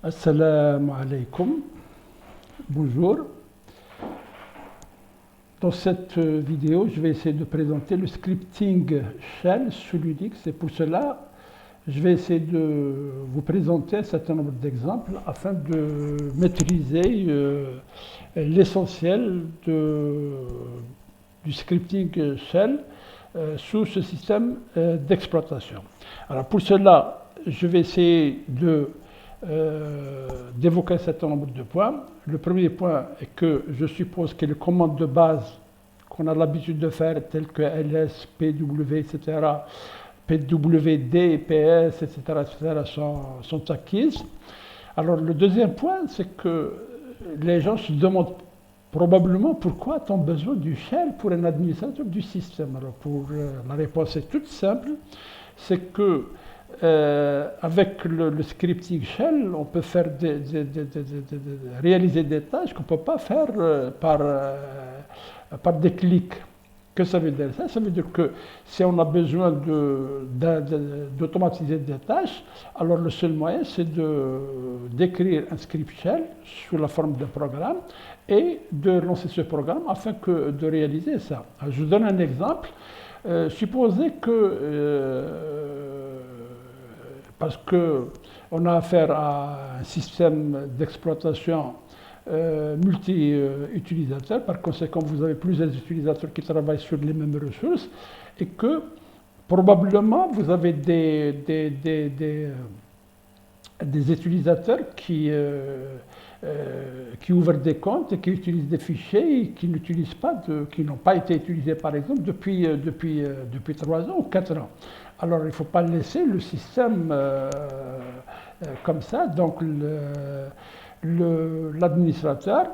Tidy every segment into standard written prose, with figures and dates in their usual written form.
Assalamu alaikum, bonjour. Dans cette vidéo, je vais essayer de présenter le scripting shell sous Unix et pour cela, je vais essayer de vous présenter un certain nombre d'exemples afin de maîtriser l'essentiel du scripting shell sous ce système d'exploitation. Alors pour cela, je vais essayer d'évoquer un certain nombre de points. Le premier point est que je suppose que les commandes de base qu'on a l'habitude de faire, telles que ls, pw, etc., pwd, ps, etc., sont acquises. Alors le deuxième point, c'est que les gens se demandent probablement pourquoi a-t-on besoin du shell pour un administrateur du système. Alors la réponse est toute simple, c'est que avec le scripting shell, on peut faire réaliser des tâches qu'on ne peut pas faire par des clics. Que ça veut dire ça? Ça veut dire que si on a besoin d'automatiser des tâches, alors le seul moyen, c'est d'écrire un script shell sous la forme d'un programme et de lancer ce programme afin de réaliser ça. Alors, je vous donne un exemple. Supposez que parce qu'on a affaire à un système d'exploitation multi-utilisateurs, par conséquent vous avez plusieurs utilisateurs qui travaillent sur les mêmes ressources et que probablement vous avez des utilisateurs qui ouvrent des comptes et qui utilisent des fichiers et qui n'utilisent pas, qui n'ont pas été utilisés par exemple depuis 3 ans ou 4 ans. Alors il ne faut pas laisser le système comme ça. Donc l'administrateur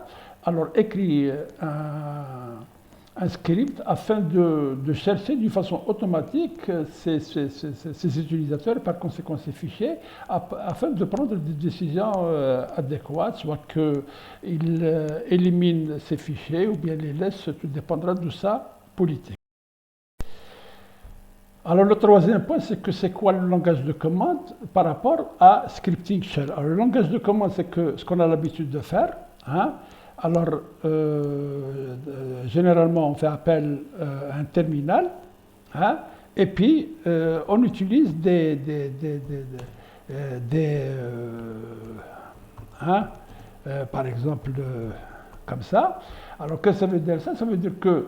alors écrit un script afin de chercher d'une façon automatique ces utilisateurs, par conséquent ces fichiers, afin de prendre des décisions adéquates, soit qu'il élimine ces fichiers ou bien les laisse, tout dépendra de sa politique. Alors le troisième point, c'est que c'est quoi le langage de commande par rapport à scripting shell. Alors le langage de commande, c'est ce qu'on a l'habitude de faire. Hein. Alors généralement, on fait appel à un terminal, hein, et puis on utilise par exemple, comme ça. Alors qu'est-ce que ça veut dire ça? Ça veut dire que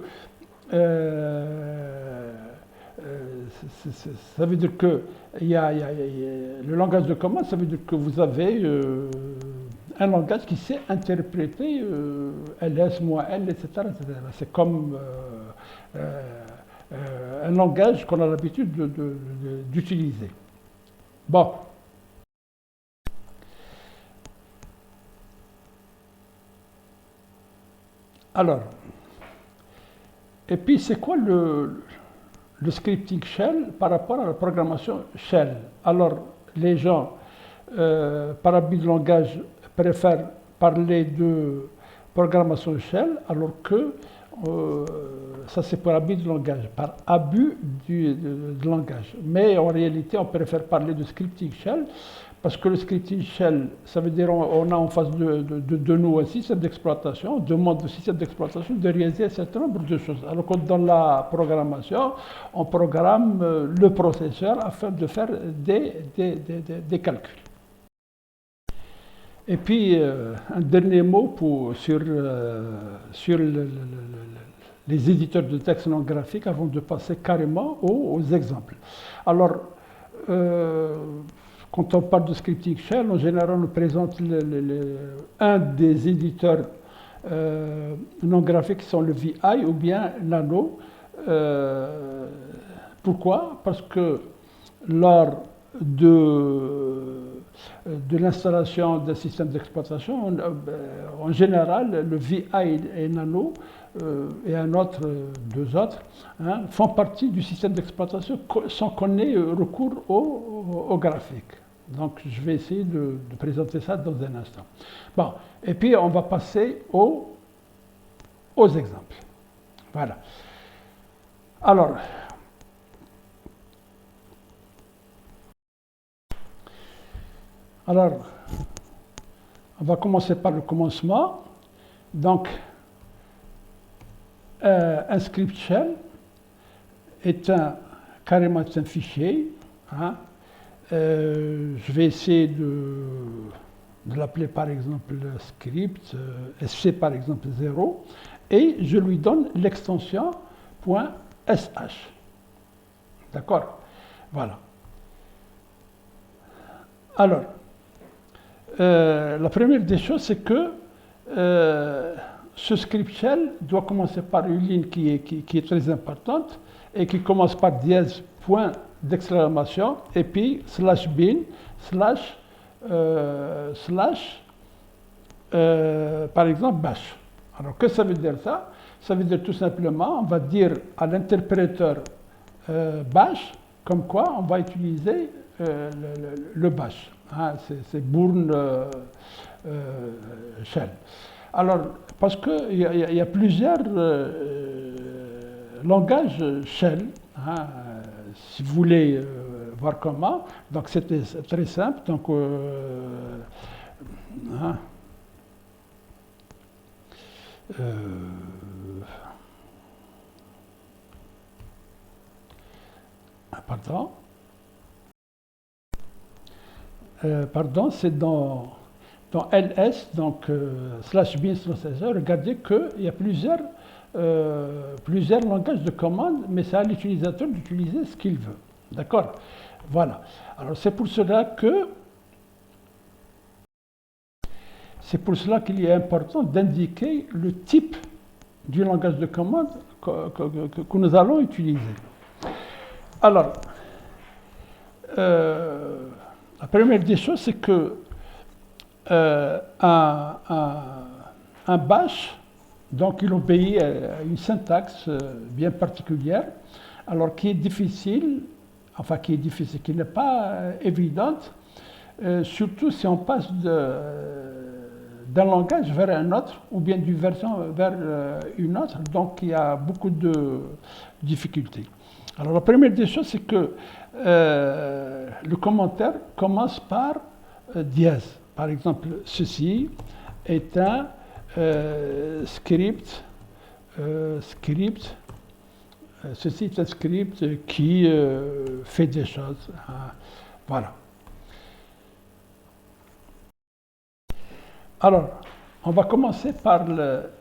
ça veut dire que le langage de commande, ça veut dire que vous avez un langage qui sait interpréter ls, moins l, etc. C'est comme un langage qu'on a l'habitude d'utiliser. Bon. Alors, et puis c'est quoi le scripting shell par rapport à la programmation shell? Alors, les gens, par habit de langage, préfèrent parler de programmation shell, alors que ça c'est par habit de langage, par abus de langage. Mais en réalité, on préfère parler de scripting shell, parce que le scripting shell, ça veut dire on a en face de nous un système d'exploitation, on demande au système d'exploitation de réaliser un certain nombre de choses. Alors que dans la programmation, on programme le processeur afin de faire des calculs. Et puis, un dernier mot sur les éditeurs de texte non graphique avant de passer carrément aux exemples. Alors, quand on parle de scripting shell, en général, on nous présente un des éditeurs non graphiques qui sont le VI ou bien Nano. Pourquoi? Parce que lors de l'installation d'un système d'exploitation, en général, le VI et Nano et deux autres, hein, font partie du système d'exploitation sans qu'on ait recours au graphique. Donc, je vais essayer de présenter ça dans un instant. Bon, et puis on va passer aux exemples. Voilà. Alors, On va commencer par le commencement. Donc, un script shell est carrément un fichier. Hein. Je vais essayer de l'appeler par exemple script, sc par exemple 0, et je lui donne l'extension .sh. D'accord? Voilà. Alors, la première des choses, c'est que ce script shell doit commencer par une ligne qui est très importante et qui commence par dièse, point d'exclamation, et puis slash bin, slash, par exemple, bash. Alors, que ça veut dire ça? Ça veut dire tout simplement, on va dire à l'interpréteur bash, comme quoi on va utiliser le bash. Hein, c'est bourne shell. Alors, parce qu'il y a plusieurs langages shell, hein, si vous voulez voir comment, donc c'était très simple. Donc, hein, pardon. Pardon, c'est dans ls, donc slash bin slash. Regardez qu'il y a plusieurs langages de commandes, mais c'est à l'utilisateur d'utiliser ce qu'il veut. D'accord? Voilà. Alors c'est pour cela qu'il est important d'indiquer le type du langage de commande que nous allons utiliser. Alors, la première des choses, c'est que un bash, donc il obéit à une syntaxe bien particulière, alors qui est difficile, qui n'est pas évidente, surtout si on passe d'un langage vers un autre, ou bien d'une version vers une autre, donc il y a beaucoup de difficultés. Alors la première des choses, c'est que le commentaire commence par dièse. Par exemple, ceci est un script. Ceci est un script qui fait des choses. Hein. Voilà. Alors, on va commencer par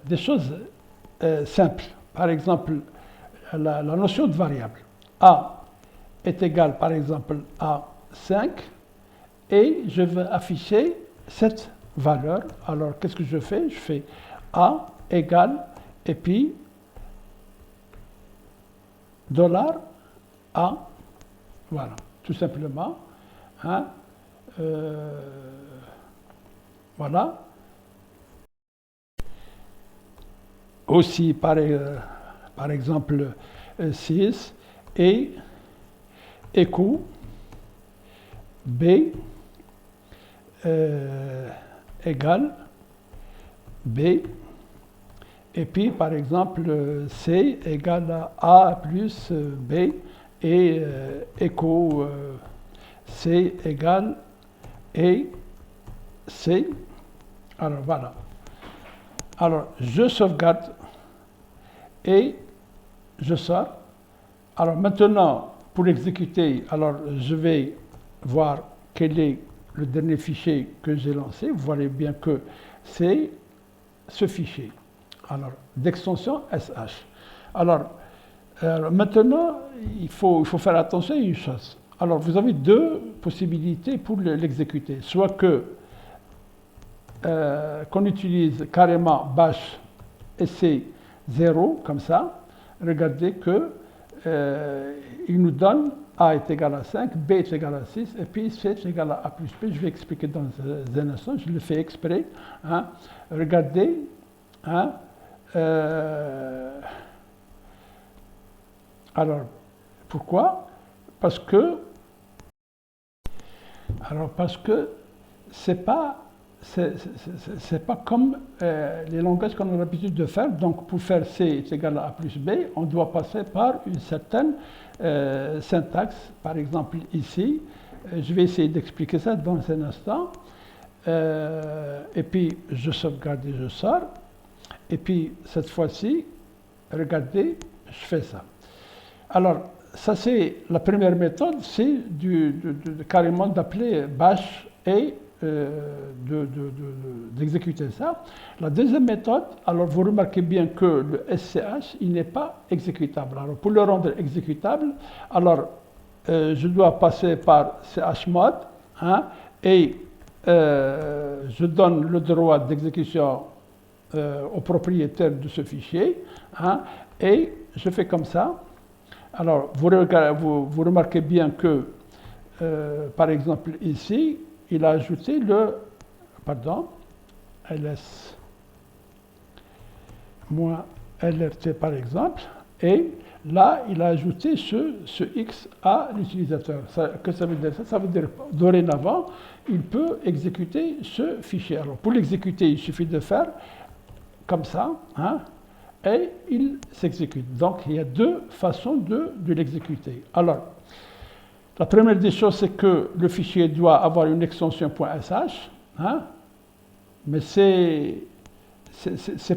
des choses simples. Par exemple, la notion de variable. A est égal, par exemple, à 5, et je veux afficher cette valeur. Alors, qu'est-ce que je fais? Je fais A égale, et puis $A, voilà, tout simplement. Hein, voilà. Aussi, par exemple, 6 et écho B égale B, et puis par exemple C égale à A plus B, et écho C égale et C. Alors voilà. Alors je sauvegarde et je sors. Alors maintenant, pour exécuter, alors je vais voir quel est le dernier fichier que j'ai lancé. Vous voyez bien que c'est ce fichier. Alors, d'extension SH. Alors, maintenant, il faut faire attention à une chose. Alors, vous avez deux possibilités pour l'exécuter. Soit qu'on utilise carrément bash sc0 comme ça. Regardez que il nous donne A est égal à 5, B est égal à 6, et puis C est égal à A plus B. Je vais expliquer dans un instant, je le fais exprès. Hein. Regardez. Hein, alors, pourquoi? Parce que c'est pas comme les langages qu'on a l'habitude de faire. Donc, pour faire C est égal à A plus B, on doit passer par une certaine syntaxe. Par exemple, ici, je vais essayer d'expliquer ça dans un instant. et puis je sauvegarde et je sors. Et puis cette fois-ci, regardez, je fais ça. Alors, ça c'est la première méthode, c'est carrément d'appeler bash et d'exécuter ça. La deuxième méthode, alors vous remarquez bien que le SCH, il n'est pas exécutable. Alors pour le rendre exécutable, alors je dois passer par chmod, hein, et je donne le droit d'exécution au propriétaire de ce fichier, hein, et je fais comme ça. Alors, vous remarquez bien que, par exemple, ici, il a ajouté ls-lrt par exemple, et là, il a ajouté ce X à l'utilisateur. Que ça veut dire ça? Ça veut dire, dorénavant, il peut exécuter ce fichier. Alors, pour l'exécuter, il suffit de faire comme ça, hein, et il s'exécute. Donc, il y a deux façons de l'exécuter. Alors, la première des choses, c'est que le fichier doit avoir une extension .sh, hein, mais c'est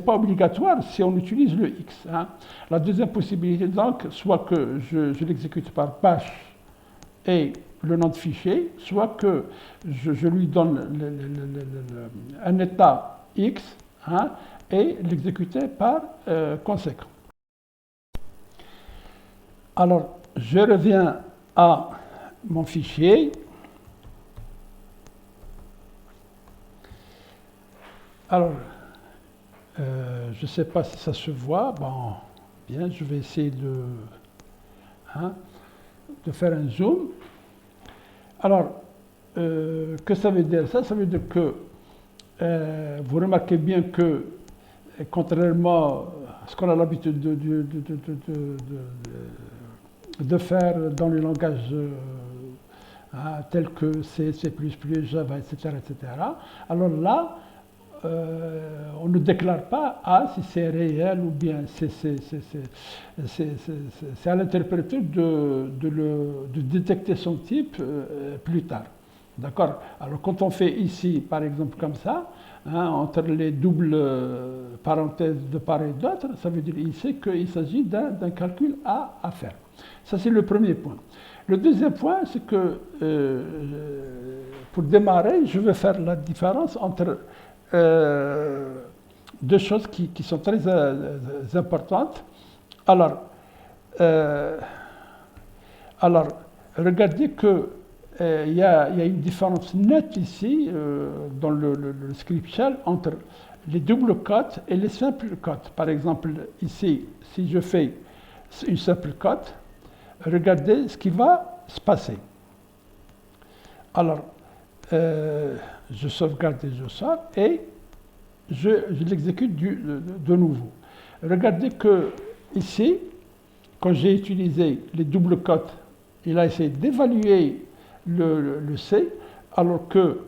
pas obligatoire si on utilise le X. Hein. La deuxième possibilité, donc, soit que je l'exécute par bash et le nom de fichier, soit que je lui donne un état X, hein, et l'exécuter par conséquent. Alors, je reviens à mon fichier. Alors, je ne sais pas si ça se voit. Bon, bien, je vais essayer de faire un zoom. Alors, que ça veut dire ça? Ça veut dire que vous remarquez bien que, contrairement à ce qu'on a l'habitude de faire dans les langages tels que C, C++, Java, etc., etc., alors là, on ne déclare pas si c'est réel ou bien c'est à l'interpréteur de détecter son type plus tard. D'accord? Alors quand on fait ici, par exemple, comme ça, hein, entre les doubles parenthèses de part et d'autre, ça veut dire ici qu'il s'agit d'un calcul à faire. Ça, c'est le premier point. Le deuxième point, c'est que pour démarrer, je vais faire la différence entre deux choses qui sont très importantes. Alors, regardez que il y a une différence nette ici dans le script shell entre les doubles cotes et les simples cotes. Par exemple, ici, si je fais une simple cote, regardez ce qui va se passer. Alors, je sauvegarde et je sors et je l'exécute de nouveau. Regardez que ici, quand j'ai utilisé les doubles cotes, il a essayé d'évaluer le C, alors que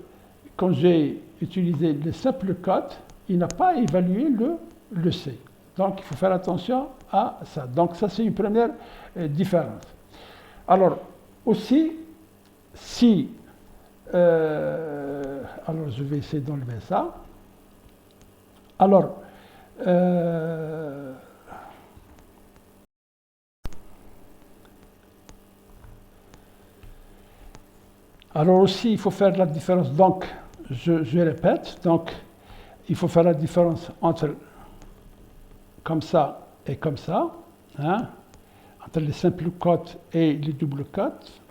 quand j'ai utilisé les simples cotes, il n'a pas évalué le C. Donc il faut faire attention à ça. Donc ça c'est une première différence. Alors aussi, si alors je vais essayer d'enlever ça. Alors aussi, il faut faire la différence. Donc, je répète, donc, il faut faire la différence entre comme ça et comme ça, hein, entre les simples cotes et les doubles cotes.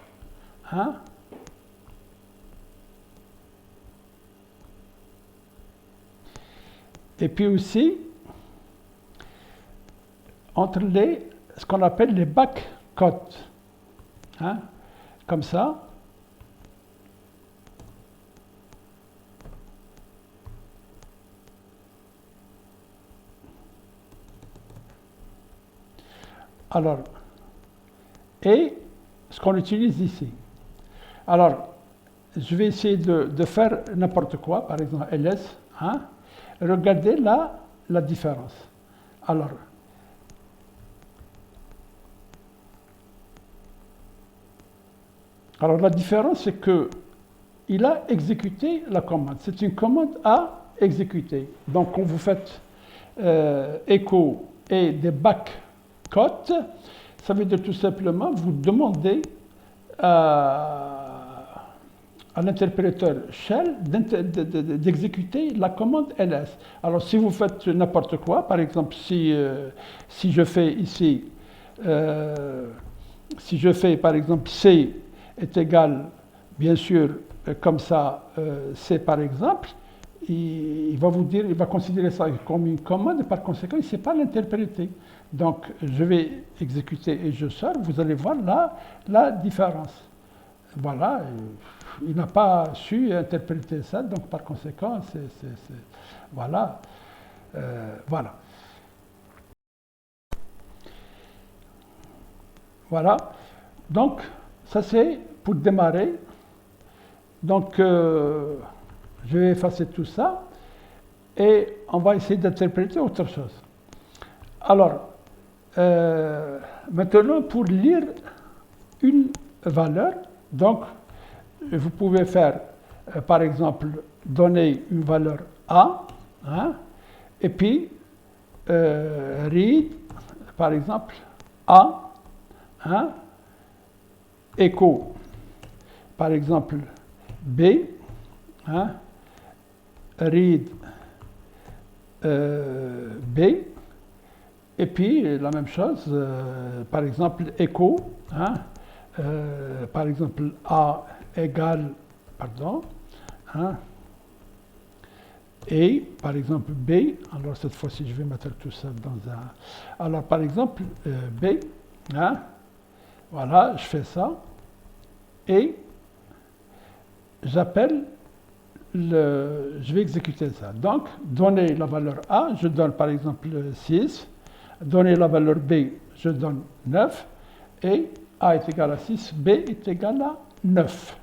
Hein. Et puis aussi, entre ce qu'on appelle les back cotes. Hein, comme ça. Alors, et ce qu'on utilise ici. Alors, je vais essayer de faire n'importe quoi, par exemple ls. Hein, regardez là la différence. Alors, la différence, c'est que il a exécuté la commande. C'est une commande à exécuter. Donc, quand vous faites echo et des backcotes, ça veut dire tout simplement vous demandez à l'interpréteur shell d'exécuter la commande ls. Alors si vous faites n'importe quoi, par exemple si je fais ici, si je fais par exemple c est égal, bien sûr, comme ça, c par exemple, il va vous dire, il va considérer ça comme une commande et par conséquent il ne sait pas l'interpréter. Donc je vais exécuter et je sors, vous allez voir là la différence. Voilà, il n'a pas su interpréter ça, donc par conséquent, voilà. Voilà. Voilà. Donc, ça c'est pour démarrer. Donc, je vais effacer tout ça et on va essayer d'interpréter autre chose. Alors, maintenant, pour lire une valeur, donc, vous pouvez faire, par exemple, donner une valeur A, hein, et puis read, par exemple, A, hein, echo, par exemple, B, hein, read B, et puis la même chose, par exemple, echo, hein, par exemple, A égale, pardon, hein, et par exemple B, alors cette fois-ci je vais mettre tout ça dans un... Alors par exemple B, hein, voilà, je fais ça, et j'appelle, je vais exécuter ça. Donc, donner la valeur A, je donne par exemple 6, donner la valeur B, je donne 9, et A est égal à 6, B est égal à 9.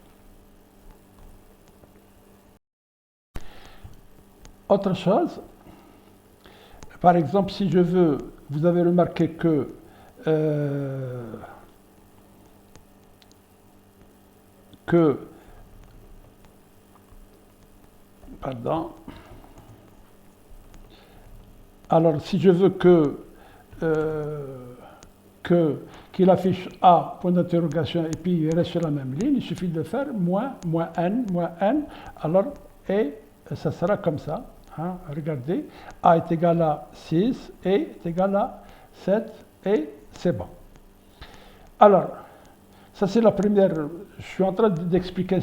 Autre chose, par exemple, si je veux, vous avez remarqué que pardon, alors si je veux qu'il affiche A, point d'interrogation, et puis il reste sur la même ligne, il suffit de faire moins n, alors, et ça sera comme ça. Hein, regardez, A est égal à 6, et est égal à 7, et c'est bon. Alors, ça c'est la première, je suis en train d'expliquer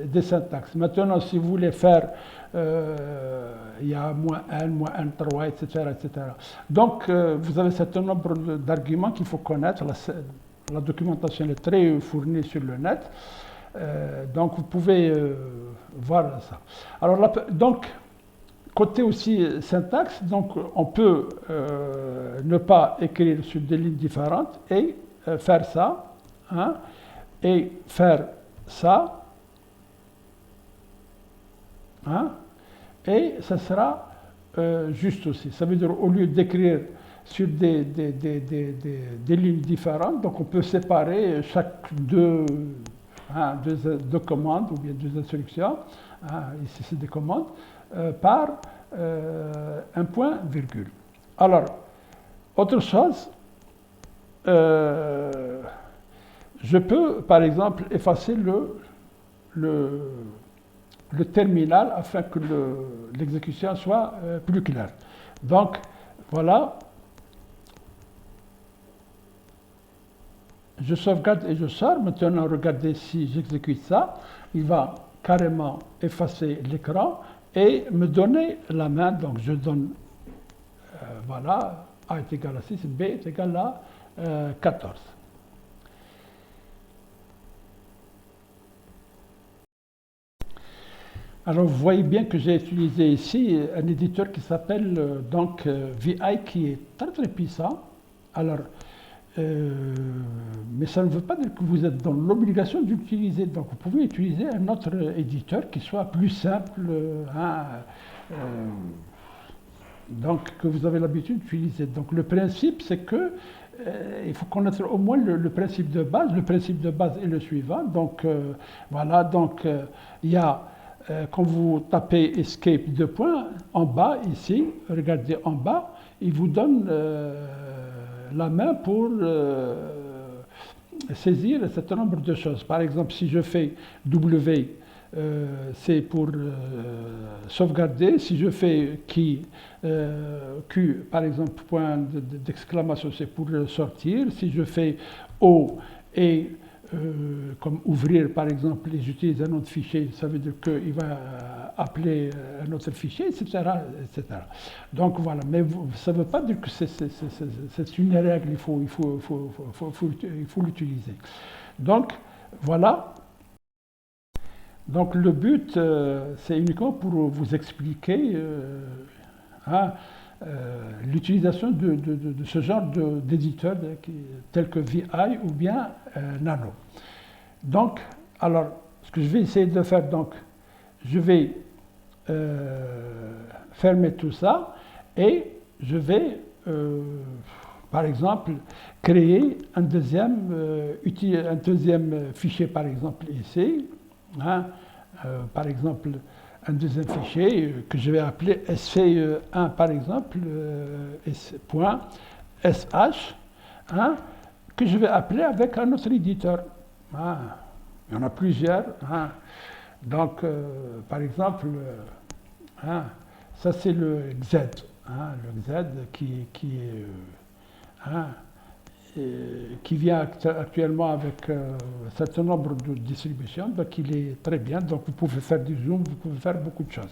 des syntaxes. Maintenant, si vous voulez faire, il y a moins n3, etc., etc. Donc, vous avez un certain nombre d'arguments qu'il faut connaître. La documentation est très fournie sur le net. Donc, vous pouvez voir ça. Alors, donc, côté aussi syntaxe, donc on peut ne pas écrire sur des lignes différentes et faire ça. Hein, et faire ça, hein, et ça sera juste aussi. Ça veut dire au lieu d'écrire sur des lignes différentes, donc on peut séparer chaque deux commandes ou bien deux instructions, hein, ici c'est des commandes, par un point virgule. Alors, autre chose, je peux, par exemple, effacer le terminal afin que l'exécution soit plus claire. Donc, voilà. Je sauvegarde et je sors. Maintenant, regardez si j'exécute ça. Il va carrément effacer l'écran et me donner la main. Donc, je donne, voilà, A est égal à 6, B est égal à 14. Alors, vous voyez bien que j'ai utilisé ici un éditeur qui s'appelle donc VI, qui est très très puissant. Alors, mais ça ne veut pas dire que vous êtes dans l'obligation d'utiliser. Donc, vous pouvez utiliser un autre éditeur qui soit plus simple, hein, donc que vous avez l'habitude d'utiliser. Donc, le principe, c'est que il faut connaître au moins le principe de base. Le principe de base est le suivant. Donc, voilà, donc il y a, quand vous tapez Escape 2 points, en bas, ici, regardez en bas, il vous donne la main pour saisir un certain nombre de choses. Par exemple, si je fais W, c'est pour sauvegarder. Si je fais Q, par exemple, point d'exclamation, c'est pour sortir. Si je fais O et comme ouvrir, par exemple, et j'utilise un autre fichier, ça veut dire qu'il va appeler un autre fichier, etc., etc. Donc voilà, mais ça ne veut pas dire que c'est une règle, il faut l'utiliser. Donc voilà. Donc le but, c'est uniquement pour vous expliquer l'utilisation de ce genre d'éditeur tel que VI ou bien Nano. Donc, alors, ce que je vais essayer de faire, donc, je vais fermer tout ça et je vais, par exemple, créer un deuxième fichier, par exemple, ici. Par exemple, un deuxième fichier que je vais appeler sv1 par exemple, .sh, que je vais appeler avec un autre éditeur. Il y en a plusieurs. Donc, par exemple, ça c'est le Z, le Z qui vient actuellement avec un certain nombre de distributions, donc il est très bien, donc vous pouvez faire du zoom, vous pouvez faire beaucoup de choses.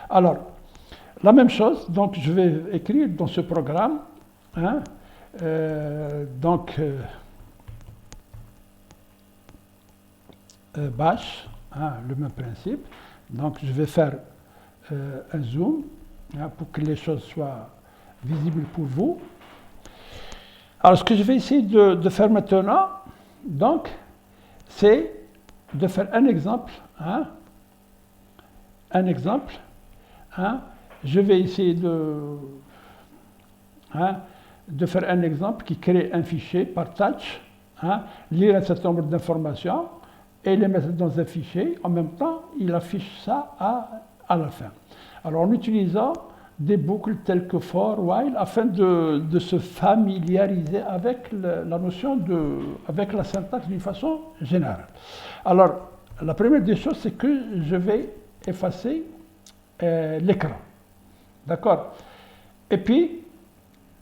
Alors, la même chose, donc je vais écrire dans ce programme, bash, le même principe, donc je vais faire un zoom pour que les choses soient visibles pour vous. Alors, ce que je vais essayer de faire maintenant, donc, c'est de faire un exemple. Un exemple. Je vais essayer de faire un exemple qui crée un fichier par tâche, lire un certain nombre d'informations et les mettre dans un fichier. En même temps, il affiche ça à la fin. Alors, en utilisant des boucles telles que for, while, afin de se familiariser avec la notion avec la syntaxe d'une façon générale. Alors, la première des choses, c'est que je vais effacer l'écran. D'accord? Et puis,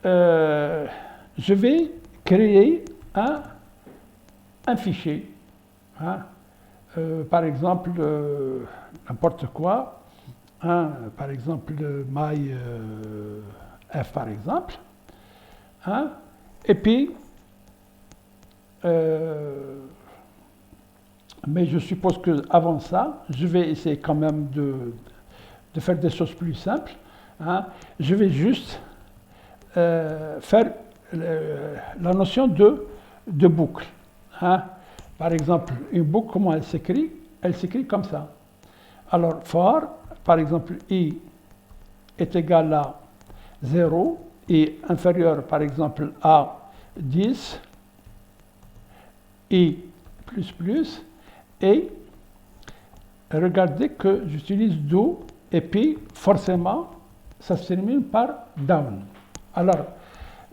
je vais créer un fichier. Par exemple, n'importe quoi. Par exemple, myf, par exemple. Et puis, mais je suppose qu'avant ça, je vais essayer quand même de faire des choses plus simples. Je vais juste faire la notion de boucle. Par exemple, une boucle, comment elle s'écrit? Elle s'écrit comme ça. Alors, for, par exemple, i est égal à 0 et inférieur, par exemple, à 10, i plus, et regardez que j'utilise do, et puis forcément, ça se termine par down. Alors,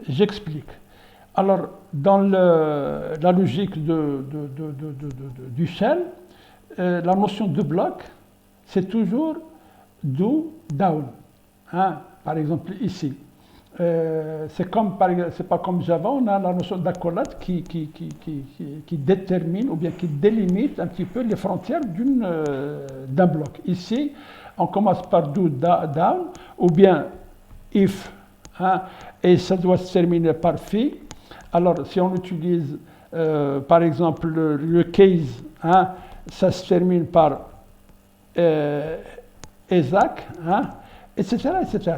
j'explique. Alors, dans la logique du shell, la notion de bloc, c'est toujours do, down. Par exemple, ici. C'est pas comme Java, on a la notion d'accolade qui détermine ou bien qui délimite un petit peu les frontières d'un bloc. Ici, on commence par do, down, ou bien if, et ça doit se terminer par phi. Alors, si on utilise, par exemple, le case, ça se termine par exact, etc., etc.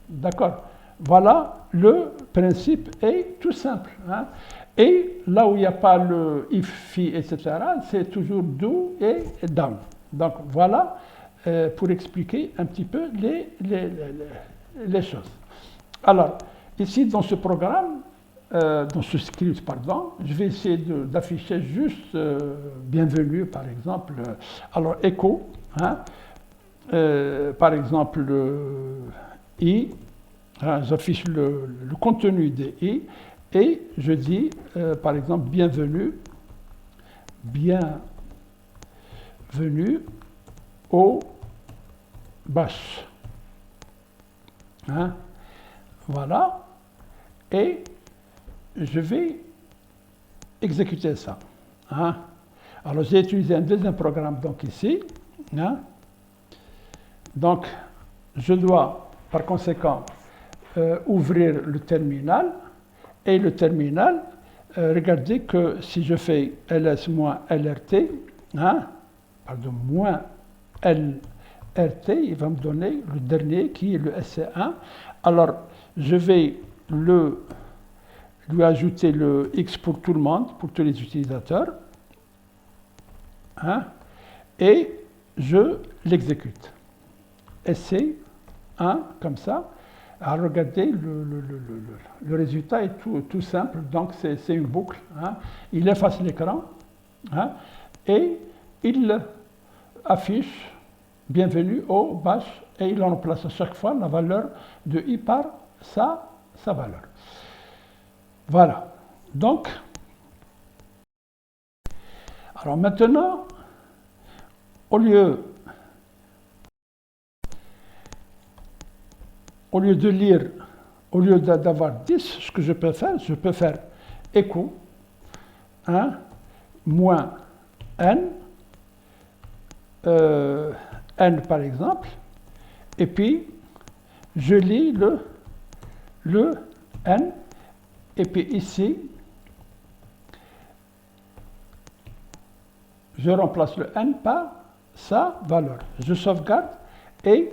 D'accord? Voilà, le principe est tout simple. Et là où il n'y a pas le if, phi, etc., c'est toujours do et down. Donc voilà, pour expliquer un petit peu les choses. Alors, ici, dans ce programme, dans ce script, pardon, je vais essayer d'afficher juste bienvenue, par exemple. Alors, echo, hein, par exemple, i, hein, j'affiche le contenu des i, et je dis, par exemple, bienvenue au bash. Hein, voilà. Et je vais exécuter ça. Hein. Alors, j'ai utilisé un deuxième programme, donc ici. Hein. Donc, je dois, par conséquent, ouvrir le terminal. Et le terminal, regardez que si je fais ls-lrt, hein, pardon, moins lrt, il va me donner le dernier qui est le sc1. Alors, je vais lui ajouter le X pour tout le monde, pour tous les utilisateurs, hein, et je l'exécute. SC1, comme ça. Alors regardez, le résultat est tout simple, donc c'est une boucle. Hein. Il efface l'écran, hein, et il affiche bienvenue au bash, et il remplace à chaque fois la valeur de i par sa valeur. Voilà. Donc, alors maintenant, au lieu de lire, au lieu d'avoir 10, ce que je peux faire echo 1 moins n, n par exemple, et puis je lis le n, et puis ici, je remplace le n par sa valeur. Je sauvegarde et,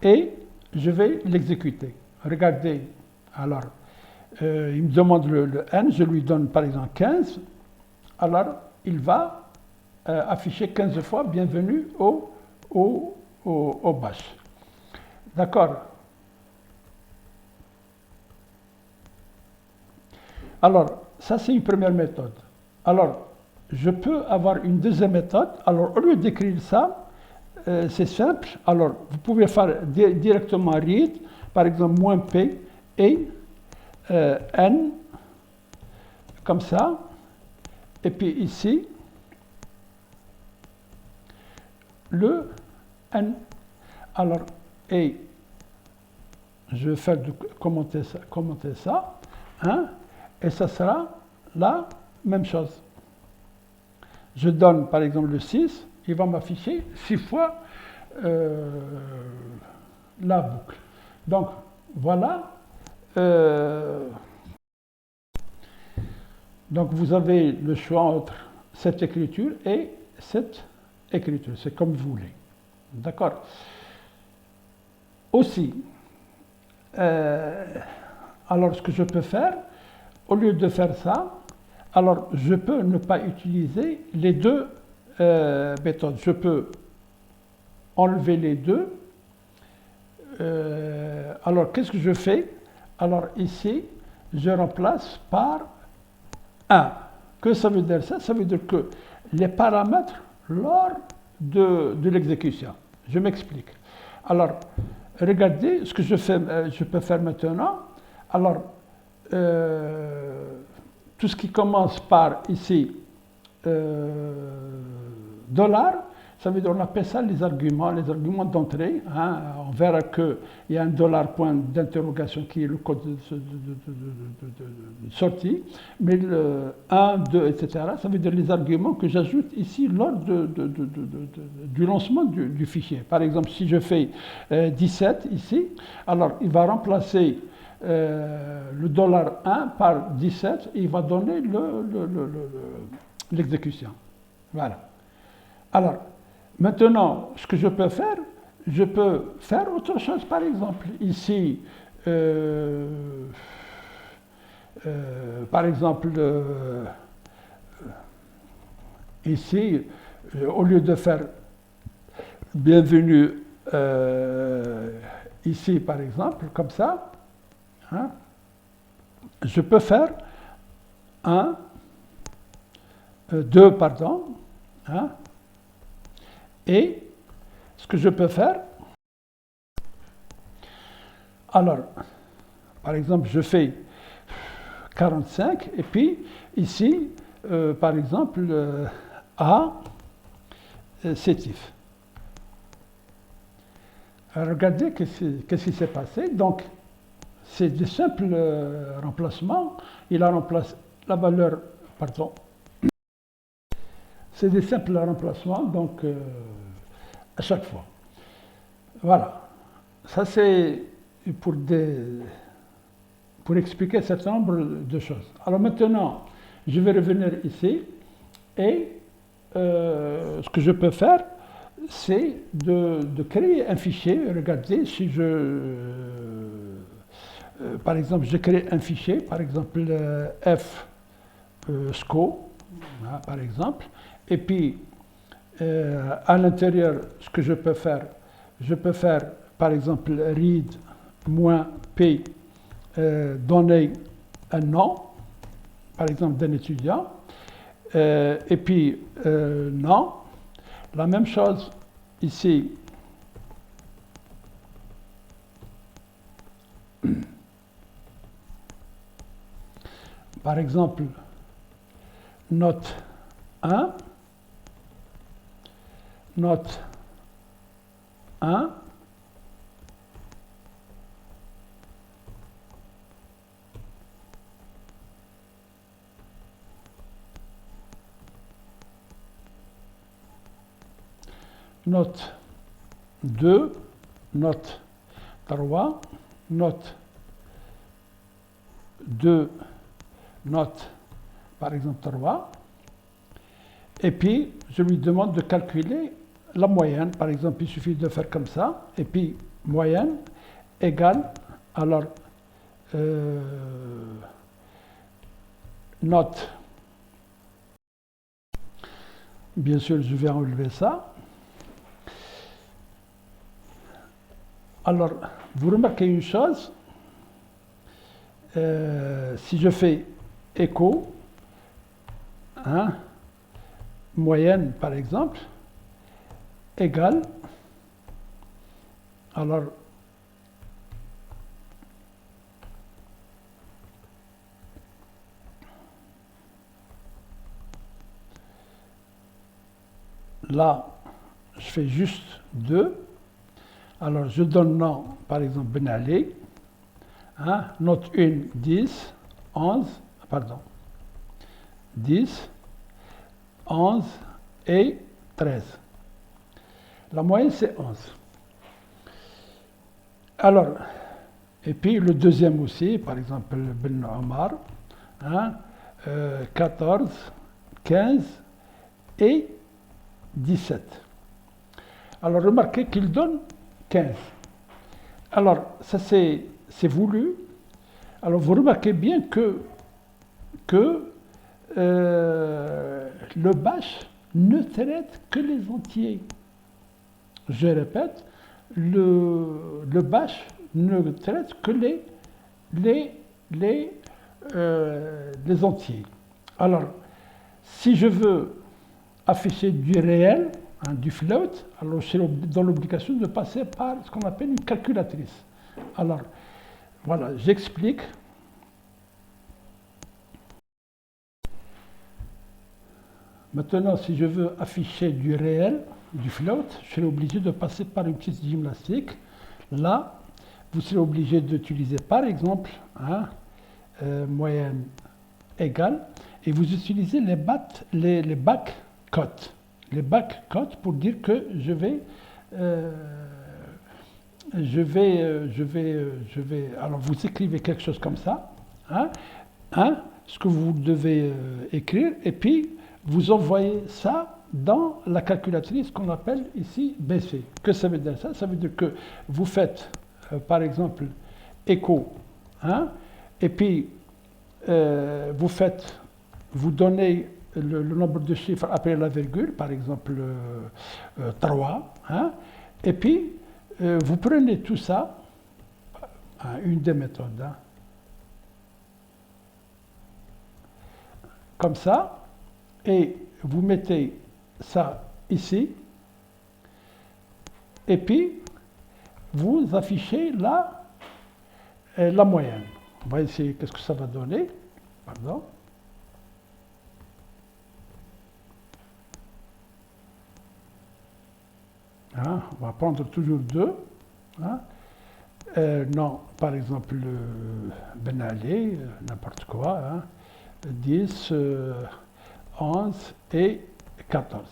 et je vais l'exécuter. Regardez, alors, il me demande le n, je lui donne par exemple 15, alors il va afficher 15 fois bienvenue au bash. D'accord? Alors, ça c'est une première méthode. Alors, je peux avoir une deuxième méthode. Alors, au lieu d'écrire ça, c'est simple. Alors, vous pouvez faire directement read, par exemple, moins p et n, comme ça. Et puis ici, le n. Alors, et je vais faire commenter ça, hein, et ça sera la même chose. Je donne par exemple le 6, il va m'afficher 6 fois la boucle. Donc voilà. Donc vous avez le choix entre cette écriture et cette écriture. C'est comme vous voulez. D'accord? Aussi, alors ce que je peux faire, au lieu de faire ça, alors je peux ne pas utiliser les deux méthodes. Je peux enlever les deux. Alors qu'est-ce que je fais? Alors ici, je remplace par 1. Que ça veut dire ça? Ça veut dire que les paramètres lors de l'exécution. Je m'explique. Alors, regardez ce que je peux faire maintenant. Alors, tout ce qui commence par ici, $, ça veut dire on appelle ça les arguments d'entrée. Hein. On verra qu'il y a un $, d'interrogation qui est le code de sortie, mais le 1, 2, etc., ça veut dire les arguments que j'ajoute ici lors du lancement du fichier. Par exemple, si je fais 17 ici, alors il va remplacer le $1 par 17 et il va donner l'exécution. Voilà. Alors, maintenant, ce que je peux faire autre chose, par exemple. Ici, par exemple, ici, au lieu de faire bienvenue ici, par exemple, comme ça, hein, je peux faire 1, 2, pardon, hein, et ce que je peux faire, alors, par exemple, je fais 45, et puis ici, par exemple, A, sétif. Alors, regardez qu'est-ce qui s'est passé. Donc, c'est de simples remplacements. Il a remplacé la valeur, pardon, c'est des simples remplacements, donc à chaque fois. Voilà. Ça, c'est pour, pour expliquer un certain nombre de choses. Alors maintenant, je vais revenir ici et ce que je peux faire, c'est de créer un fichier. Regardez, si par exemple, je crée un fichier, par exemple f sco, hein, par exemple, et puis à l'intérieur, ce que je peux faire, par exemple read -p donner un nom, par exemple d'un étudiant, et puis nom. La même chose ici. Par exemple, note 1, note 1, note 2, note 3, note 2, note par exemple 3, et puis je lui demande de calculer la moyenne. Par exemple, il suffit de faire comme ça, et puis moyenne égale, alors note, bien sûr je vais enlever ça. Alors, vous remarquez une chose, si je fais écho, hein, moyenne par exemple, égale, alors là, je fais juste 2. Alors, je donne nom, par exemple, Ben Ali. Hein, note 1, 10, 11, pardon, 10, 11 et 13. La moyenne, c'est 11. Alors, et puis le deuxième aussi, par exemple, Ben Omar, hein, 14, 15 et 17. Alors, remarquez qu'il donne 15. Alors, ça c'est voulu. Alors, vous remarquez bien que le bash ne traite que les entiers. Je répète, le bash ne traite que les entiers. Alors, si je veux afficher du réel, hein, du float, alors c'est dans l'obligation de passer par ce qu'on appelle une calculatrice. Alors, voilà, j'explique. Maintenant, si je veux afficher du réel, du float, je serai obligé de passer par une petite gymnastique. Là, vous serez obligé d'utiliser, par exemple, hein, moyenne égale, et vous utilisez les backcotes. Les backcotes pour dire que je vais, alors vous écrivez quelque chose comme ça, hein, ce que vous devez écrire, et puis vous envoyez ça dans la calculatrice qu'on appelle ici BC. Que ça veut dire ça? Ça veut dire que vous faites, par exemple, écho, hein, et puis vous donnez le nombre de chiffres après la virgule, par exemple 3, hein, et puis vous prenez tout ça, hein, une des méthodes. Hein. Comme ça, et vous mettez ça ici, et puis vous affichez la moyenne. On va essayer qu'est-ce que ça va donner. Pardon. Hein, on va prendre toujours 2. Hein. Non, par exemple, Ben Ali, n'importe quoi. Hein. 10, 11 et 14.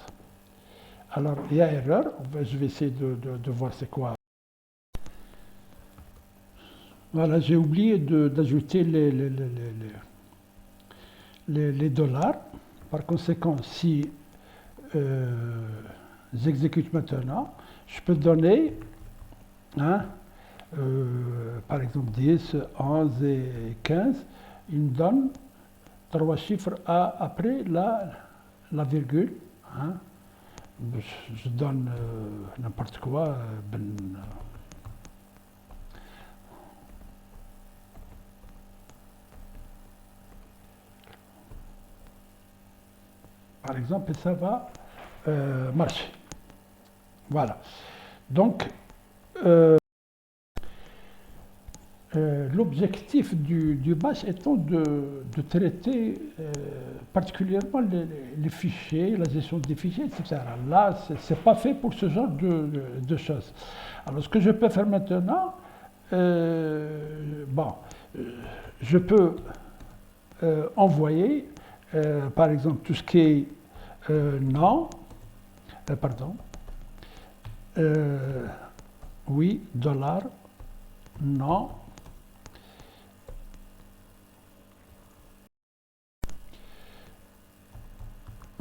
Alors, il y a erreur. Je vais essayer de voir c'est quoi. Voilà, j'ai oublié d'ajouter les dollars. Par conséquent, si j'exécute maintenant, je peux donner, hein, par exemple, 10, 11 et 15. Il me donne 3 chiffres après la virgule. Hein. Je donne n'importe quoi. Par exemple, et ça va marcher. Voilà. Donc, l'objectif du bash étant de traiter particulièrement les fichiers, la gestion des fichiers, etc. Là, ce n'est pas fait pour ce genre de choses. Alors, ce que je peux faire maintenant, bon, je peux envoyer, par exemple, tout ce qui est non, pardon, oui, dollar, non,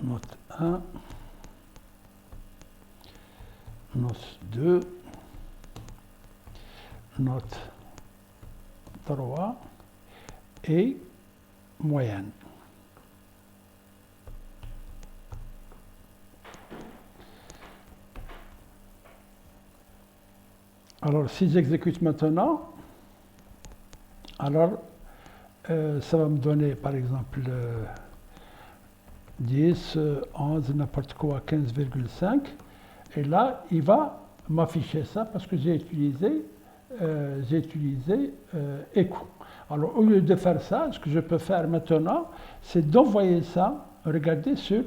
note 1, note 2, note 3 et moyenne. Alors, si j'exécute maintenant, alors ça va me donner, par exemple, 10, 11, n'importe quoi, 15,5. Et là, il va m'afficher ça parce que j'ai utilisé echo. Alors, au lieu de faire ça, ce que je peux faire maintenant, c'est d'envoyer ça, regardez, sur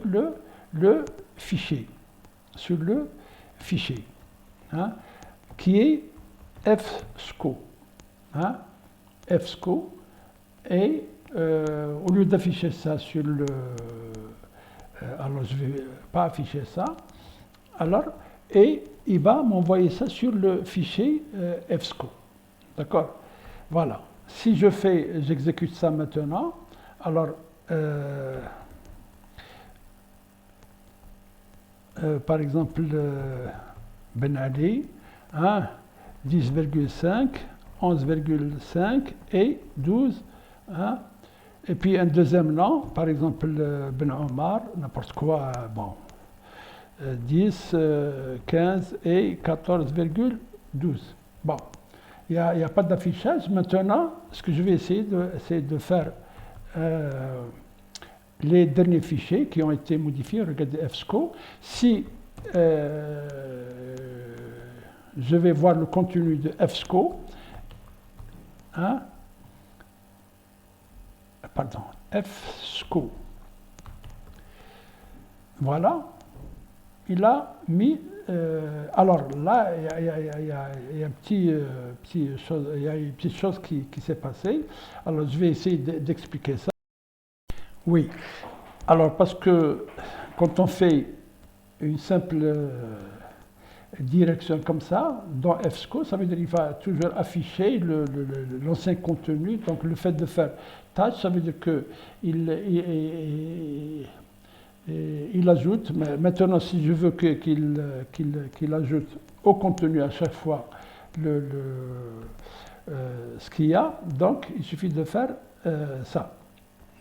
le fichier. Sur le fichier. Hein, qui est fsco. Hein, fsco. Et au lieu d'afficher ça sur le... alors, je ne vais pas afficher ça. Alors, et il va m'envoyer ça sur le fichier fsco. D'accord? Voilà. Si j'exécute ça maintenant, alors, par exemple, Ben Ali, hein, 10,5, 11,5 et 12. Hein, et puis un deuxième nom, par exemple, Ben Omar, n'importe quoi, bon, 10, 15 et 14,12. Bon, il n'y a pas d'affichage. Maintenant, ce que je vais essayer, c'est de faire les derniers fichiers qui ont été modifiés. Regardez fsco. Si je vais voir le contenu de fsco, hein, pardon, fsco. Voilà. Il a mis. Alors là, il y a une petite chose qui s'est passée. Alors je vais essayer d'expliquer ça. Oui. Alors parce que quand on fait une simple direction comme ça, dans fsco, ça veut dire qu'il va toujours afficher l'ancien contenu. Donc le fait de faire tâche, ça veut dire qu'il ajoute. Mais maintenant, si je veux qu'il ajoute au contenu à chaque fois ce qu'il y a, donc il suffit de faire ça.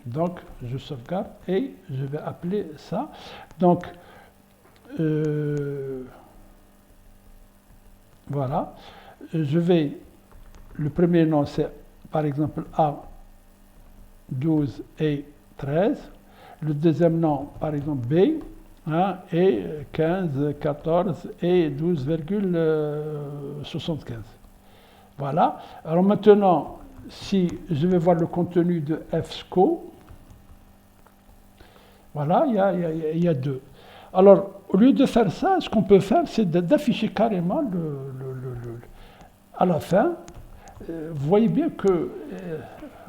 Donc je sauvegarde et je vais appeler ça. Donc voilà, je vais le premier nom c'est par exemple A, 12 et 13. Le deuxième nom, par exemple B, hein, et 15, 14 et 12,75. Voilà. Alors maintenant, si je vais voir le contenu de FSCO, voilà, il y a 2. Alors, au lieu de faire ça, ce qu'on peut faire, c'est d'afficher carrément à la fin. Vous voyez bien que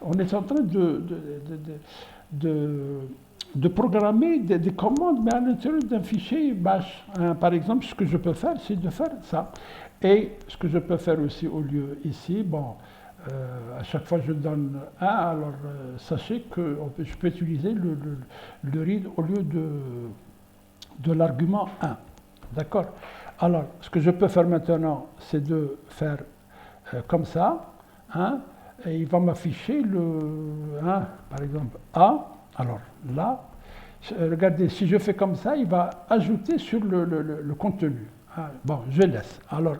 on est en train de programmer des commandes, mais à l'intérieur d'un fichier bash. Hein. Par exemple, ce que je peux faire, c'est de faire ça. Et ce que je peux faire aussi au lieu ici, bon, à chaque fois je donne 1, alors sachez que je peux utiliser le read au lieu de l'argument 1. D'accord? Alors, ce que je peux faire maintenant, c'est de faire comme ça, hein, et il va m'afficher par exemple A. Alors là, regardez, si je fais comme ça, il va ajouter sur le contenu. Hein. Bon, je laisse. Alors,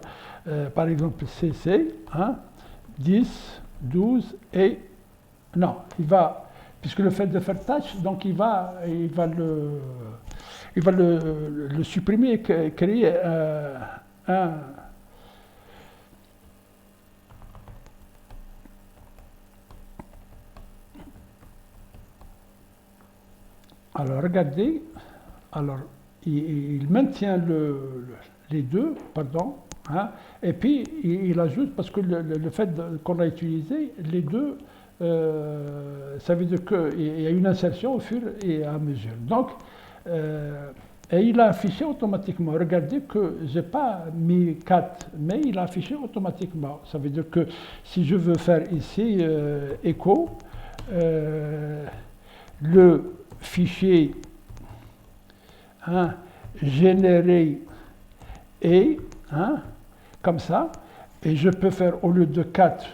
par exemple, CC, hein, 10, 12 et... Non, il va... Puisque le fait de faire tâche, donc il va le supprimer et créer un... Alors, regardez, alors, il maintient les deux, pardon, hein, et puis il ajoute, parce que le fait qu'on a utilisé les deux, ça veut dire qu'il y a une insertion au fur et à mesure. Donc, et il a affiché automatiquement. Regardez que je n'ai pas mis 4, mais il a affiché automatiquement. Ça veut dire que si je veux faire ici écho, le fichier généré et comme ça, et je peux faire au lieu de 4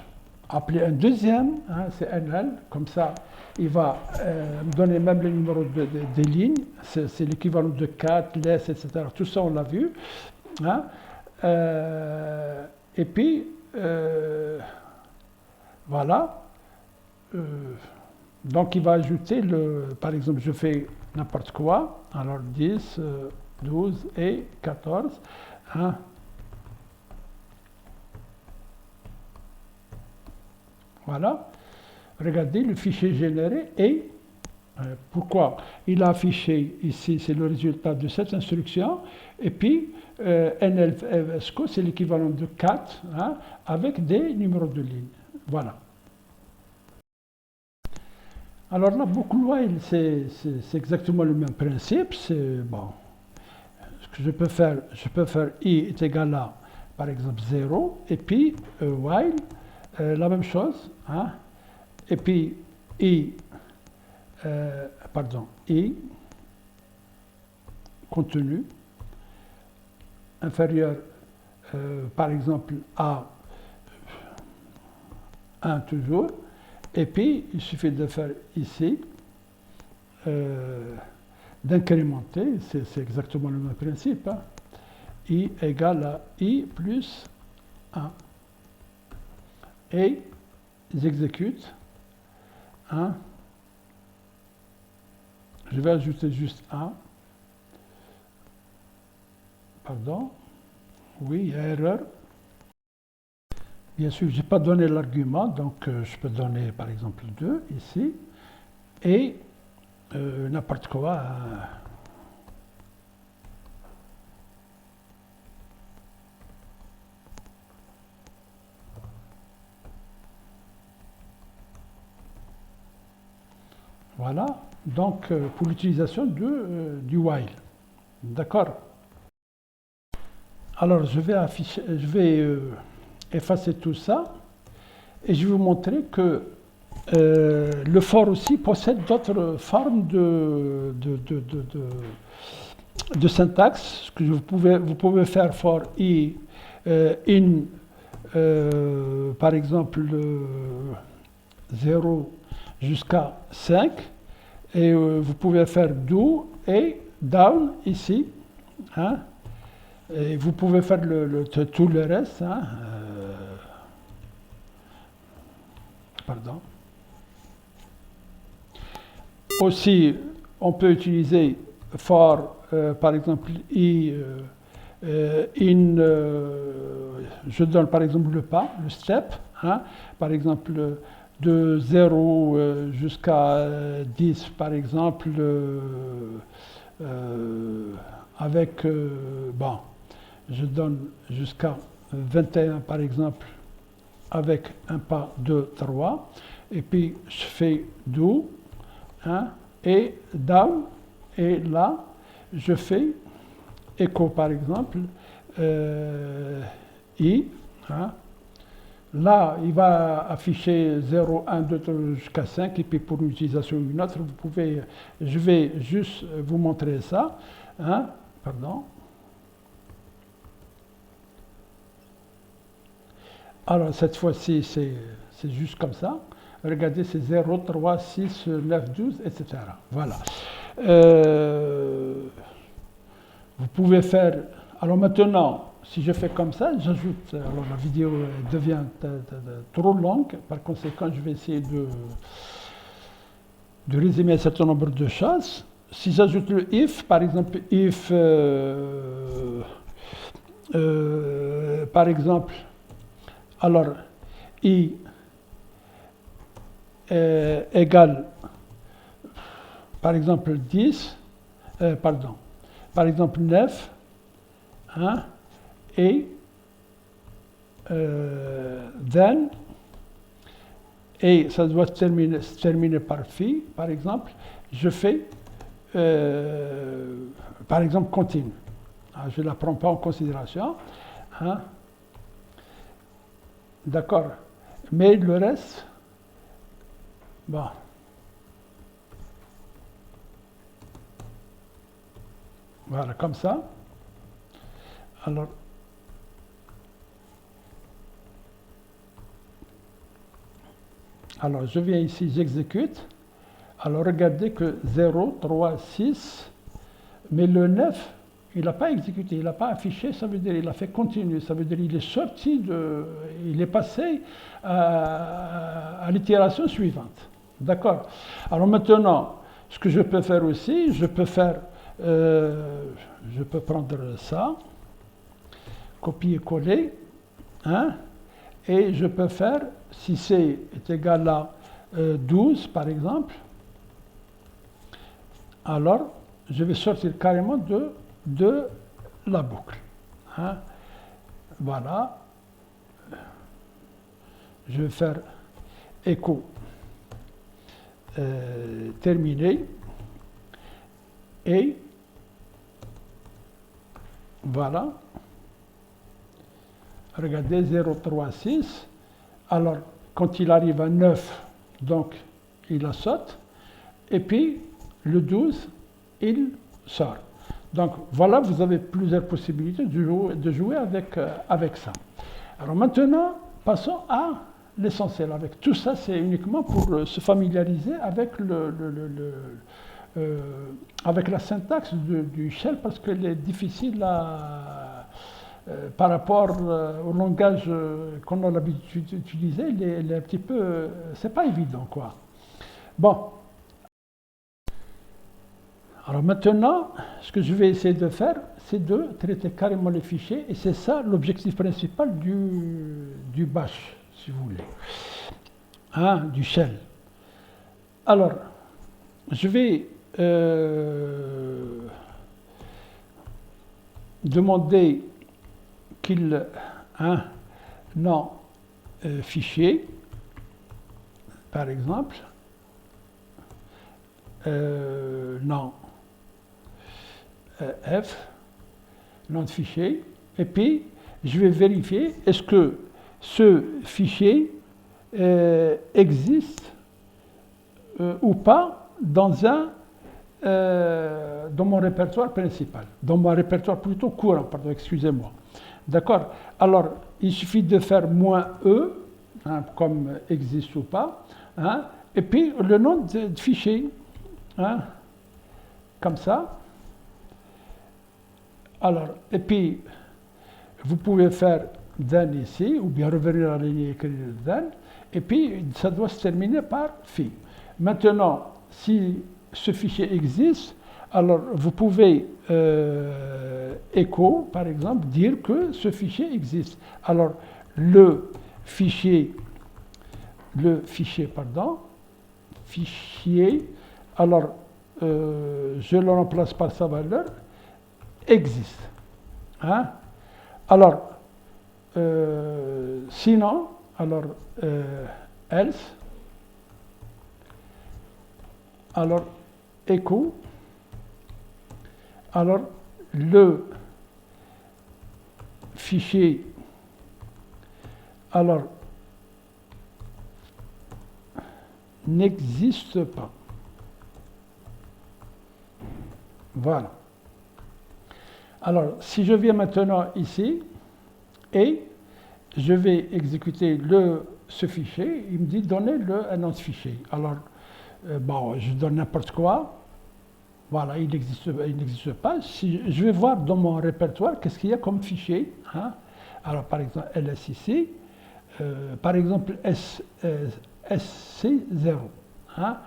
appeler un deuxième, c'est NL, comme ça il va me donner même le numéro des lignes, c'est l'équivalent de 4, laisse, etc. Tout ça on l'a vu. Et puis voilà. Donc il va ajouter, par exemple, je fais n'importe quoi, alors 10, 12 et 14. Hein. Voilà. Regardez le fichier généré et pourquoi il a affiché ici, c'est le résultat de cette instruction, et puis NLFSCO, c'est l'équivalent de 4 hein, avec des numéros de ligne. Voilà. Alors là, book while, c'est exactement le même principe. C'est bon. Ce que je peux faire i est égal à, par exemple, 0, et puis while, la même chose. Hein, et puis i contenu inférieur, par exemple, à 1 toujours. Et puis, il suffit de faire ici, d'incrémenter, c'est exactement le même principe. Hein. I égale à I plus 1. Et j'exécute. Hein. Je vais ajouter juste 1. Pardon. Oui, il y a erreur. Bien sûr, je n'ai pas donné l'argument, donc je peux donner par exemple 2 ici, et n'importe quoi. Voilà, donc pour l'utilisation du while. D'accord. Alors je vais effacer tout ça et je vais vous montrer que le for aussi possède d'autres formes de syntaxe. Que vous pouvez faire for i in par exemple 0 jusqu'à 5 et vous pouvez faire do et down ici. Hein, et vous pouvez faire tout le reste. Hein, Pardon. Aussi, on peut utiliser for, par exemple, je donne par exemple le pas, le step, hein, par exemple de 0 jusqu'à 10, par exemple, avec, bon, je donne jusqu'à 21, par exemple, avec un pas 2, 3, et puis je fais do, hein, et down, et là, je fais écho, par exemple, I, hein. Là, il va afficher 0, 1, 2, 3 jusqu'à 5, et puis pour une utilisation ou une autre, vous pouvez, je vais juste vous montrer ça, hein, pardon. Alors, cette fois-ci, c'est juste comme ça. Regardez, c'est 0, 3, 6, 9, 12, etc. Voilà. Vous pouvez faire... Alors maintenant, si je fais comme ça, j'ajoute... Alors la vidéo devient trop longue. Par conséquent, je vais essayer de résumer un certain nombre de choses. Si j'ajoute le if, par exemple, if... par exemple... Alors, I égale, par exemple, 10, pardon, par exemple 9, hein, et then, et ça doit se terminer par phi, par exemple, je fais, par exemple, continue. Je ne la prends pas en considération. Hein. D'accord. Mais le reste, bon. Voilà, comme ça. Alors, je viens ici, j'exécute. Alors, regardez que 0, 3, 6, mais le 9, il n'a pas exécuté, il n'a pas affiché, ça veut dire il a fait continuer, ça veut dire il est sorti il est passé à l'itération suivante. D'accord. Alors maintenant, ce que je peux faire aussi, je peux prendre ça, copier-coller, hein, et je peux faire, si c est égal à 12 par exemple, alors je vais sortir carrément de la boucle. Hein. Voilà. Je vais faire écho terminé. Et voilà. Regardez 0, 3, 6. Alors, quand il arrive à 9, donc il la saute. Et puis, le 12, il sort. Donc voilà, vous avez plusieurs possibilités de jouer avec ça. Alors maintenant, passons à l'essentiel. Avec tout ça, c'est uniquement pour se familiariser avec, avec la syntaxe du shell, parce qu'elle est difficile par rapport au langage qu'on a l'habitude d'utiliser. Elle est un petit peu... c'est pas évident, quoi. Bon. Alors maintenant, ce que je vais essayer de faire, c'est de traiter carrément les fichiers, et c'est ça l'objectif principal du bash, si vous voulez, hein, du shell. Alors, je vais demander qu'il un nom fichier, par exemple, nom F, nom de fichier, et puis je vais vérifier est-ce que ce fichier existe ou pas dans mon répertoire principal, dans mon répertoire plutôt courant, pardon, excusez-moi. D'accord. Alors, il suffit de faire -e, hein, comme existe ou pas, hein, et puis le nom de fichier, hein, comme ça. Alors, et puis, vous pouvez faire then ici, ou bien revenir à la ligne écrite then, et puis ça doit se terminer par phi. Maintenant, si ce fichier existe, alors vous pouvez echo, par exemple, dire que ce fichier existe. Alors le fichier, alors je le remplace par sa valeur, existe. Hein? Alors, sinon, alors else, alors echo, alors le fichier, alors n'existe pas. Voilà. Alors, si je viens maintenant ici et je vais exécuter ce fichier, il me dit donnez-le un autre fichier. Alors, bon, je donne n'importe quoi. Voilà, il n'existe pas. Si je vais voir dans mon répertoire qu'est-ce qu'il y a comme fichier. Hein. Alors, par exemple, ls ici, par exemple, sc0. Hein.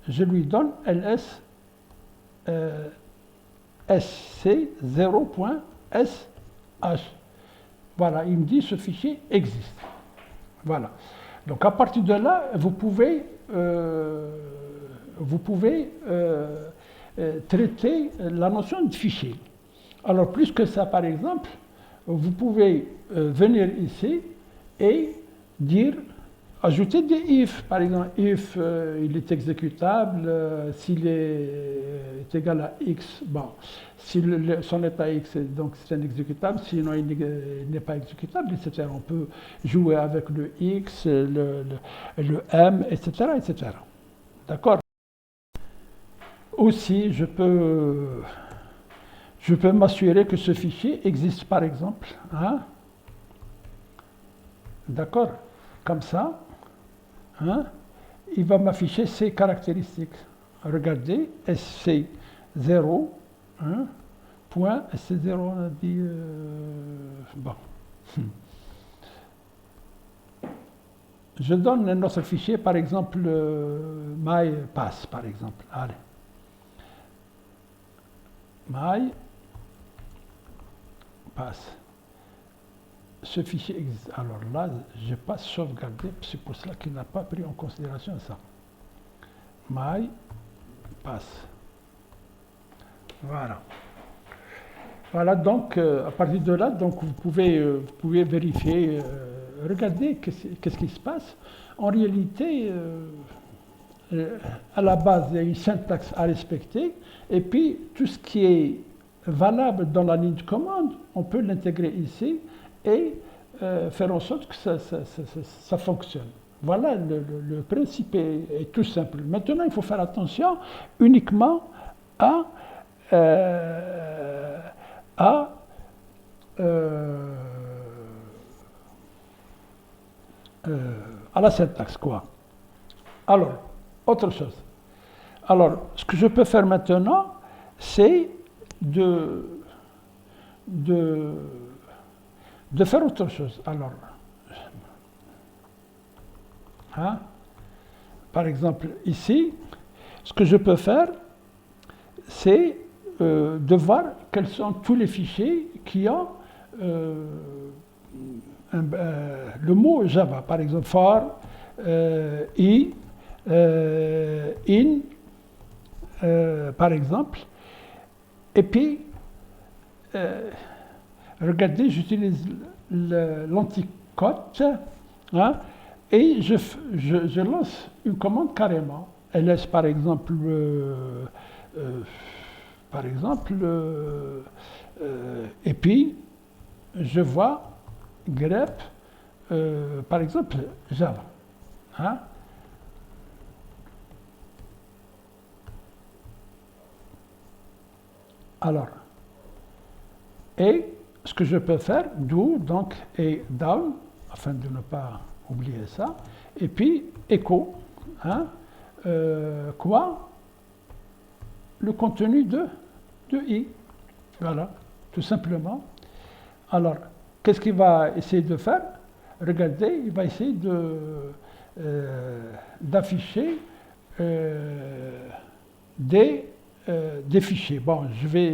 Je lui donne ls sc0.sh. Voilà, il me dit ce fichier existe. Voilà. Donc à partir de là, vous pouvez traiter la notion de fichier. Alors plus que ça, par exemple, vous pouvez venir ici et dire, ajouter des if. Par exemple, if il est exécutable, s'il est égal à x, bon, si son état x, donc c'est un exécutable, sinon il n'est pas exécutable, etc. On peut jouer avec le x, le m, etc., etc. D'accord? Aussi, je peux m'assurer que ce fichier existe, par exemple. Hein? D'accord? Comme ça. Hein? Il va m'afficher ces caractéristiques. Regardez, SC0, hein? Point SC0, on a dit... bon. Je donne un autre fichier, par exemple, mypass, par exemple. Allez. mypass. Ce fichier existe. Alors là, je n'ai pas sauvegardé, c'est pour cela qu'il n'a pas pris en considération ça. mypass. Voilà. Voilà, donc, à partir de là, donc, vous pouvez vérifier, regarder qu'est-ce qui se passe. En réalité, à la base, il y a une syntaxe à respecter, et puis tout ce qui est valable dans la ligne de commande, on peut l'intégrer ici, et faire en sorte que ça fonctionne. Voilà, le principe est tout simple. Maintenant, il faut faire attention uniquement à la syntaxe, quoi. Alors, autre chose. Alors, ce que je peux faire maintenant, c'est de faire autre chose. Alors, hein, par exemple, ici, ce que je peux faire, c'est de voir quels sont tous les fichiers qui ont le mot Java. Par exemple, for, in, par exemple. Et puis, regardez, j'utilise l'anticote, hein, et je lance une commande carrément. ls, par exemple, et puis je vois grep, par exemple, Java. Hein. Alors, et ce que je peux faire, do, donc, et down, afin de ne pas oublier ça, et puis echo, hein, quoi? Le contenu de i. Voilà, tout simplement. Alors, qu'est-ce qu'il va essayer de faire? Regardez, il va essayer d'afficher des fichiers. Bon, je vais